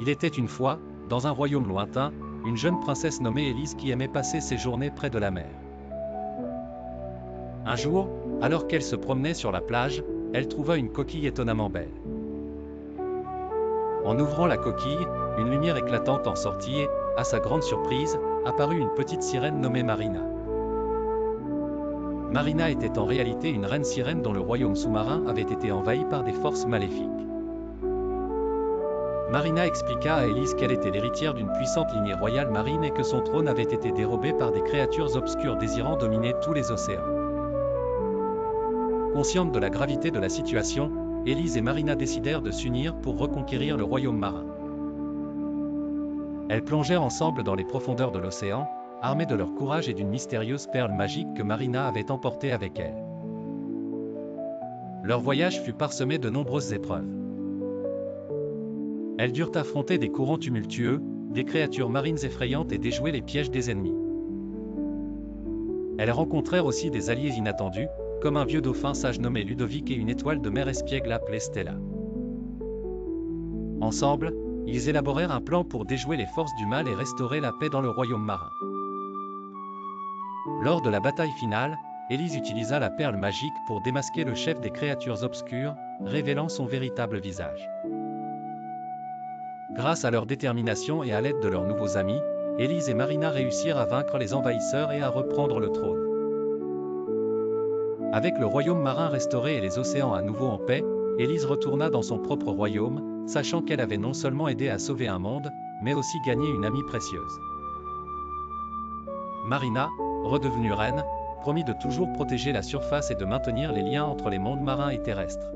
Il était une fois, dans un royaume lointain, une jeune princesse nommée Élise qui aimait passer ses journées près de la mer. Un jour, alors qu'elle se promenait sur la plage, elle trouva une coquille étonnamment belle. En ouvrant la coquille, une lumière éclatante en sortit et, à sa grande surprise, apparut une petite sirène nommée Marina. Marina était en réalité une reine sirène dont le royaume sous-marin avait été envahi par des forces maléfiques. Marina expliqua à Élise qu'elle était l'héritière d'une puissante lignée royale marine et que son trône avait été dérobé par des créatures obscures désirant dominer tous les océans. Conscientes de la gravité de la situation, Élise et Marina décidèrent de s'unir pour reconquérir le royaume marin. Elles plongèrent ensemble dans les profondeurs de l'océan, armées de leur courage et d'une mystérieuse perle magique que Marina avait emportée avec elle. Leur voyage fut parsemé de nombreuses épreuves. Elles durent affronter des courants tumultueux, des créatures marines effrayantes et déjouer les pièges des ennemis. Elles rencontrèrent aussi des alliés inattendus, comme un vieux dauphin sage nommé Ludovic et une étoile de mer espiègle appelée Stella. Ensemble, ils élaborèrent un plan pour déjouer les forces du mal et restaurer la paix dans le royaume marin. Lors de la bataille finale, Élise utilisa la perle magique pour démasquer le chef des créatures obscures, révélant son véritable visage. Grâce à leur détermination et à l'aide de leurs nouveaux amis, Élise et Marina réussirent à vaincre les envahisseurs et à reprendre le trône. Avec le royaume marin restauré et les océans à nouveau en paix, Élise retourna dans son propre royaume, sachant qu'elle avait non seulement aidé à sauver un monde, mais aussi gagné une amie précieuse. Marina, redevenue reine, promit de toujours protéger la surface et de maintenir les liens entre les mondes marins et terrestres.